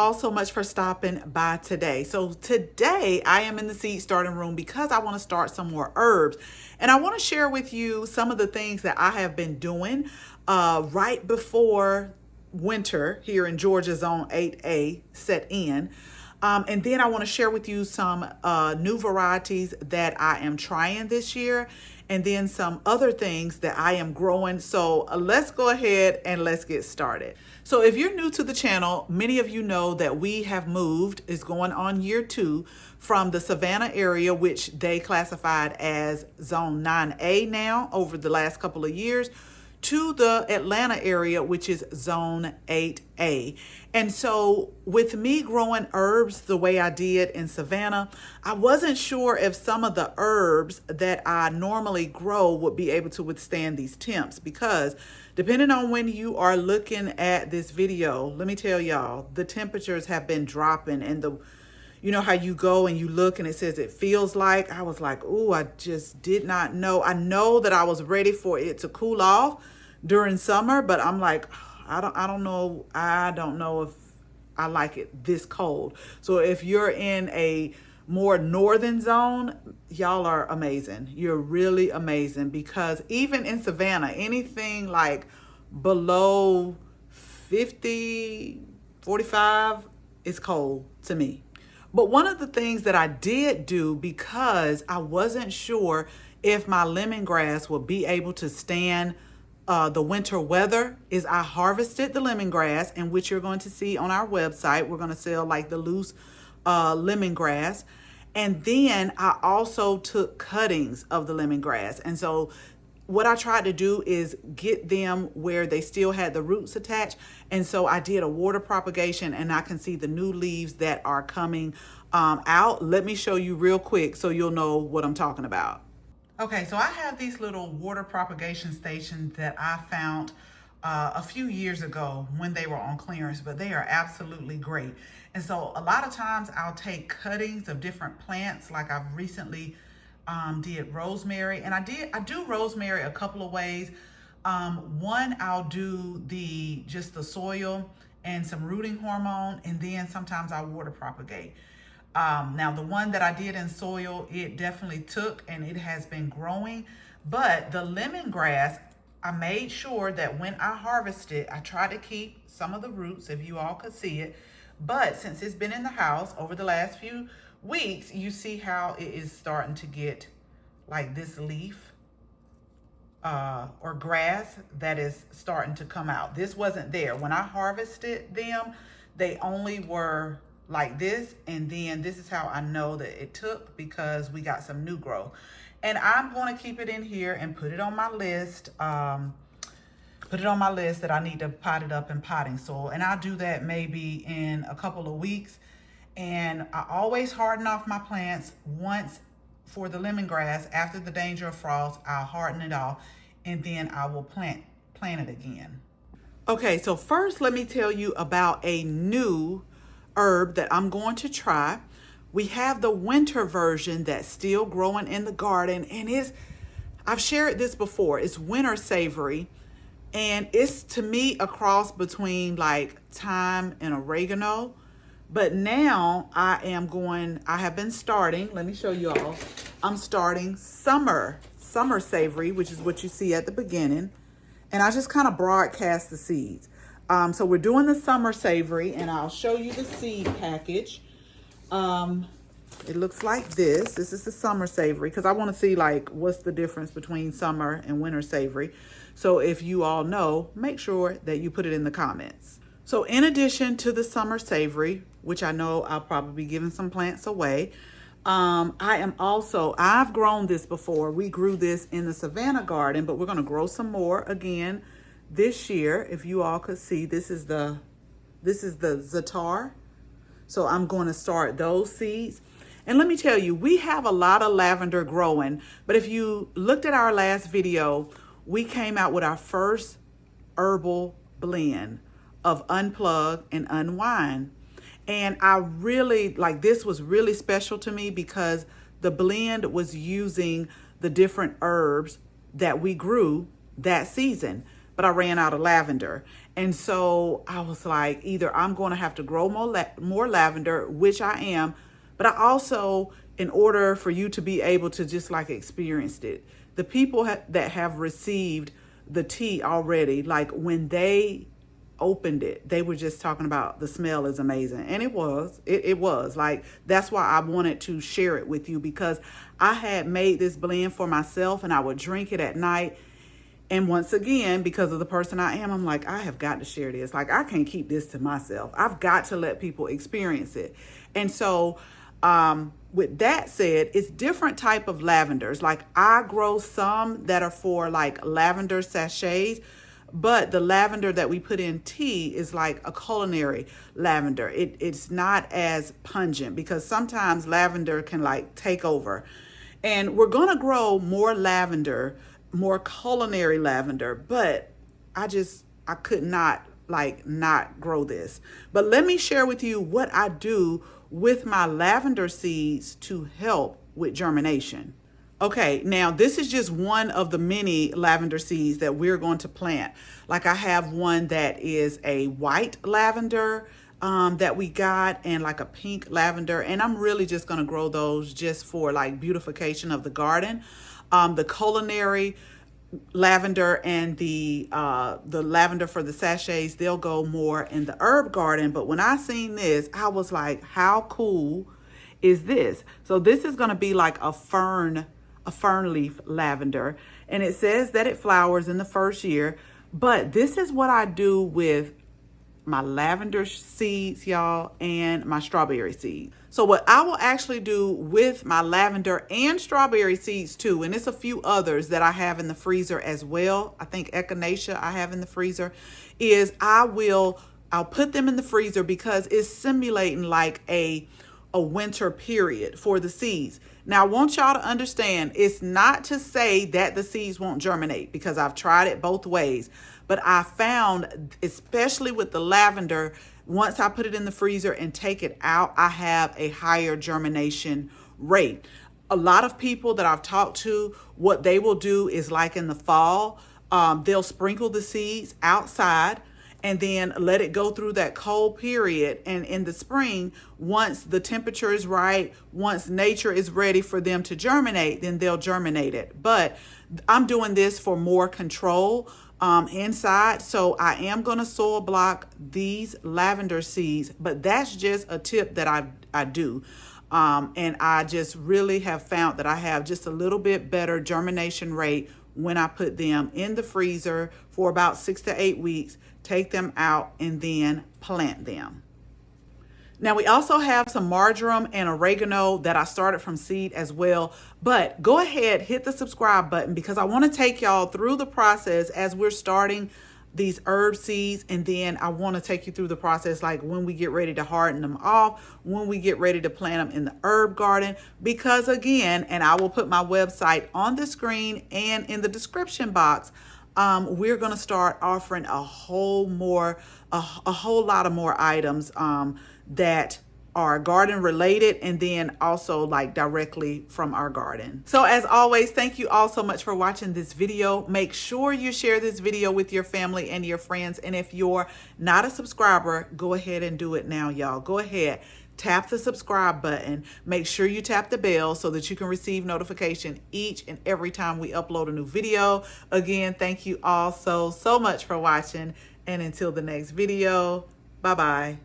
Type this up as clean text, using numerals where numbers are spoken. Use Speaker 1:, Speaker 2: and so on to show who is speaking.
Speaker 1: all so much for stopping by today. So today I am in the seed starting room because I want to start some more herbs. And I want to share with you some of the things that I have been doing right before winter here in Georgia Zone 8A set in. And then I want to share with you some new varieties that I am trying this year, and then some other things that I am growing. So let's go ahead and let's get started. So if you're new to the channel, many of you know that we have moved, is going on year 2, from the Savannah area, which they classified as Zone 9A now over the last couple of years, to the Atlanta area, which is Zone 8A. And so with me growing herbs the way I did in Savannah, I wasn't sure if some of the herbs that I normally grow would be able to withstand these temps, because depending on when you are looking at this video, let me tell y'all, the temperatures have been dropping, and you know how you go and you look and it says it feels like, I was like, oh, I just did not know. I know that I was ready for it to cool off during summer, but I'm like, I don't know if I like it this cold. So if you're in a more northern zone, y'all are amazing. You're really amazing, because even in Savannah, anything like below 50, 45 is cold to me. But one of the things that I did do, because I wasn't sure if my lemongrass would be able to stand the winter weather, is I harvested the lemongrass, and which you're going to see on our website. We're going to sell like the loose lemongrass. And then I also took cuttings of the lemongrass. And so what I tried to do is get them where they still had the roots attached. And so I did a water propagation, and I can see the new leaves that are coming out. Let me show you real quick so you'll know what I'm talking about. Okay, so I have these little water propagation stations that I found a few years ago when they were on clearance, but they are absolutely great. And so a lot of times I'll take cuttings of different plants, like I've recently did rosemary, and I do rosemary a couple of ways. One, I'll do just the soil and some rooting hormone, and then sometimes I water propagate. Now the one that I did in soil, it definitely took, and it has been growing. But the lemongrass, I made sure that when I harvested, I tried to keep some of the roots, if you all could see it. But since it's been in the house over the last few weeks, you see how it is starting to get like this leaf or grass that is starting to come out. This wasn't there when I harvested them. They only were like this, and then this is how I know that it took, because we got some new growth. And I'm going to keep it in here and put it on my list. That I need to pot it up in potting soil, and I'll do that maybe in a couple of weeks. And I always harden off my plants once for the lemongrass. After the danger of frost, I'll harden it off, and then I will plant it again. Okay, so first let me tell you about a new herb that I'm going to try. We have the winter version that's still growing in the garden, and I've shared this before. It's winter savory, and it's, to me, a cross between like thyme and oregano. But now I have been starting, let me show you all. I'm starting summer savory, which is what you see at the beginning. And I just kind of broadcast the seeds. So we're doing the summer savory, and I'll show you the seed package. It looks like this. This is the summer savory, because I want to see like what's the difference between summer and winter savory. So if you all know, make sure that you put it in the comments. So in addition to the summer savory, which I know I'll probably be giving some plants away, I've grown this before. We grew this in the Savannah garden, but we're going to grow some more again this year. If you all could see, this is the zatar. So I'm going to start those seeds. And let me tell you, we have a lot of lavender growing, but if you looked at our last video, we came out with our first herbal blend of Unplug and Unwind. And I really, like, this was really special to me because the blend was using the different herbs that we grew that season. but I ran out of lavender. And so I was like, either I'm going to have to grow more lavender, which I am, but I also, in order for you to be able to just like experience it, the people that have received the tea already, like when they opened it, they were just talking about the smell is amazing. And it was like, that's why I wanted to share it with you, because I had made this blend for myself and I would drink it at night. And once again, because of the person I am, I'm like, I have got to share this. Like, I can't keep this to myself. I've got to let people experience it. And so with that said, it's different type of lavenders. Like, I grow some that are for like lavender sachets, but the lavender that we put in tea is like a culinary lavender. It's not as pungent, because sometimes lavender can like take over. And we're going to grow more lavender, more culinary lavender, but I could not grow this. But let me share with you what I do with my lavender seeds to help with germination. Okay, now this is just one of the many lavender seeds that we're going to plant. Like, I have one that is a white lavender that we got, and like a pink lavender, and I'm really just going to grow those just for like beautification of the garden. The culinary lavender and the lavender for the sachets, they'll go more in the herb garden. But when I seen this, I was like, how cool is this? So this is going to be like a fern leaf lavender, and it says that it flowers in the first year. But this is what I do with my lavender seeds, y'all, and my strawberry seeds. So what I will actually do with my lavender and strawberry seeds too, and it's a few others that I have in the freezer as well, I think echinacea I have in the freezer, is I'll put them in the freezer because it's simulating like a winter period for the seeds. Now, I want y'all to understand, it's not to say that the seeds won't germinate, because I've tried it both ways. But I found, especially with the lavender, once I put it in the freezer and take it out, I have a higher germination rate. A lot of people that I've talked to, what they will do is, like in the fall, they'll sprinkle the seeds outside and then let it go through that cold period. And in the spring, once the temperature is right, once nature is ready for them to germinate, then they'll germinate it. But I'm doing this for more control inside. So I am going to soil block these lavender seeds, but that's just a tip that I do. And I just really have found that I have just a little bit better germination rate when I put them in the freezer for about 6 to 8 weeks, take them out, and then plant them. Now, we also have some marjoram and oregano that I started from seed as well. But go ahead, hit the subscribe button, because I want to take y'all through the process as we're starting these herb seeds. And then I want to take you through the process, like when we get ready to harden them off, when we get ready to plant them in the herb garden. Because again, and I will put my website on the screen and in the description box, we're going to start offering a whole lot of more items that are garden related, and then also like directly from our garden. So as always, thank you all so much for watching this video. Make sure you share this video with your family and your friends. And if you're not a subscriber, go ahead and do it now, y'all. Go ahead, tap the subscribe button. Make sure you tap the bell so that you can receive notification each and every time we upload a new video. Again, thank you all so much for watching. And until the next video, bye-bye.